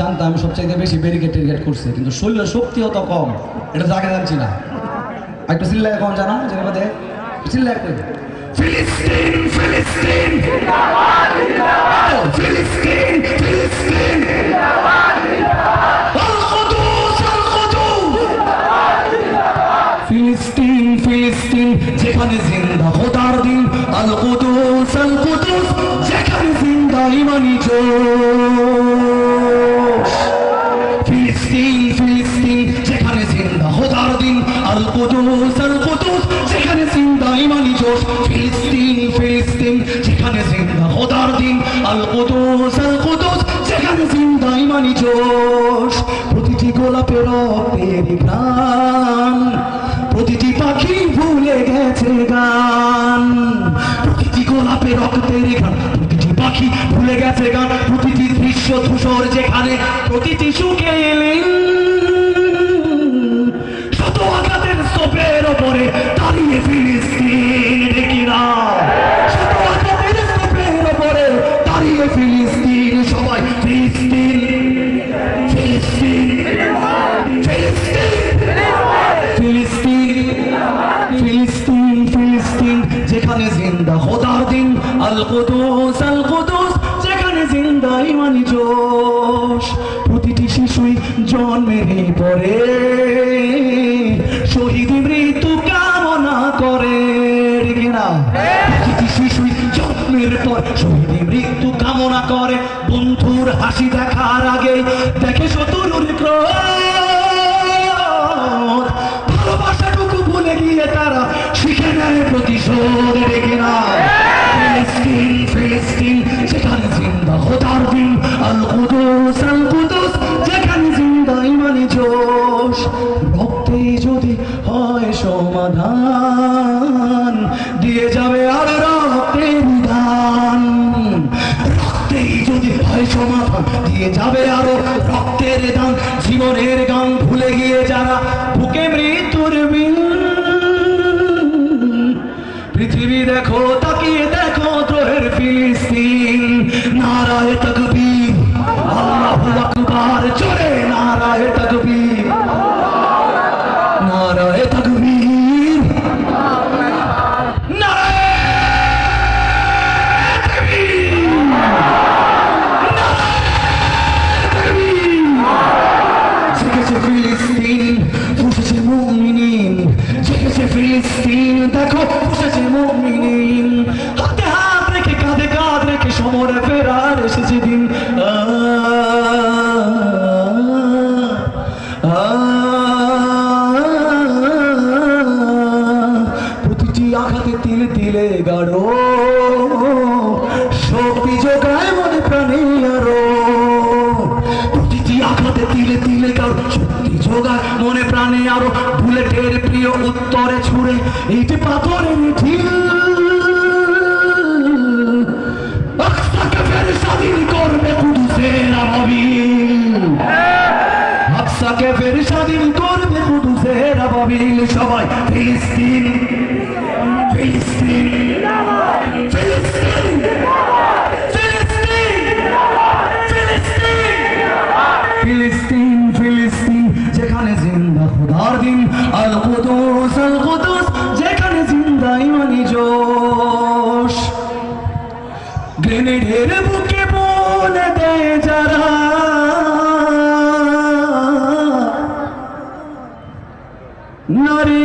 জানতাম সবচাইতে বেশি ব্যারিকেড টেরিকেড করছে, কিন্তু শরীর শক্তি হতো কম, এটা জায়গা জানছি না। একটু চিল্লায় কম জানা যেটা বাদে চিল্লায় একটু ফিলিস্তিন ফিলিস্তিন জিন্দাবাদ জিন্দাবাদ ফিলিস্তিন ফিলিস্তিন জিন্দাবাদ জিন্দাবাদ আল কুদুস জিন্দাবাদ জিন্দাবাদ ফিলিস্তিন ফিলিস্তিন যেখানে জিন্দা খোদার দিন আল কুদুস যেখানে জিন্দা ইমানি জোশ ফিলিস্তিন ফিলিস্তিন যেখানে জিন্দা খোদার দিন আল কুদুস যেখানে জিন্দা ইমানি জোশ ফিলিস্তিন ফিলিস্তিন যেখানে জিন্দা খোদার দিন আল কুদুস যেখানে জিন্দা ইমানি জোশ প্রতিটি গোলাপের রক্তের ঘ্রাণ প্রতিটি পাখি ভুলে গেছে গান প্রতিটি গোলাপের রক্তের ঘ্রাণ প্রতিটি পাখি ভুলে গেছে গান প্রতিটি দৃশ্য ধূসর যেখানে প্রতিটি সুখে এলেন শত আঘাতের স্তূপের ওপরে দাঁড়িয়ে ফিলিস্তিন দেখিরা শত আঘাতের স্তূপের ওপরে দাঁড়িয়ে ফিলিস্তিন সবাই ফিলিস্তিন ফিলিস্তিন ফিলিস্তিন ফিলিস্তিন ফিলিস্তিন যেখানে জিন্দা খোদার দিন আল কুদুস যেখানে জিন্দা ইমানি জোশ প্রতিটি শিশুই জন্মের পরে শহীদ মৃত্যু কামনা করে কিনা প্রতিটি শিশুই জন্মের পর শহীদ মৃত্যু কামনা করে বন্ধুর হাসি দেখার আগে দেখে শত্রুর ক্রোধ ভালোবাসাটুকু ভুলে গিয়ে তারা শিখে নেয় প্রতিশোধ রেখে না ফিলিস্তিন ফিলিস্তিন যেখানে জিন্দা খোদার দিন আল কুদুস যেখানে জিন্দা ইমানি জোশ রক্তে যদি হয় সমাধান দিয়ে যাবে আর রক্তের দান রক্তেই যদি হয় সমাধান দিয়ে যাবে আরো রক্তের দান জীবনের গান ভুলে গিয়ে যারা বুকে মৃত্যুর বিন পৃথিবী দেখো তাকিয়ে দেখো দ্রোহের ফিলিস্তিন নারায়ে তাকবীর আল্লাহু আকবার জোরে নারায়ে তাকবীর নারায়ে তাকবীর নারায়ে তাকবীর নারায়ে তাকবীর জেগেছে ফিলিস্তিন ফুঁসেছে মুমিনিন জেগেছে ফিলিস্তিন দেখো ফুঁসেছে মুমিনিন হাতে হাত রেখে কাঁধে কাঁধ রেখে সমরে ফেরার এসেছে দিন প্রতিটি আঘাতে তিলে তিলে গাঢ় শক্তি যোগায় মনে প্রাণে আরো প্রতিটি আঘাতে তিলে তিলে গাঢ় শক্তি যোগায় মনে প্রাণে আরো বুলেটের প্রিয় উত্তরে ছুড়ে এইটি পাথরের ঢিল আকসাকে ফের স্বাধীন করবে কুদুসের আবাবিল আকসাকে ফের স্বাধীন করবে কুদুসের আবাবিল সবাই ফিলিস্তিন ফিলিস্তিন ফিলিস্তিন ফিলিস্তিন ফিলিস্তিন যেখানে জিন্দা খোদার দিন আল কুদুস যেখানে জিন্দা ইমানি জোশ গ্রেনেডের বুকে বলে দেয় যারা নারী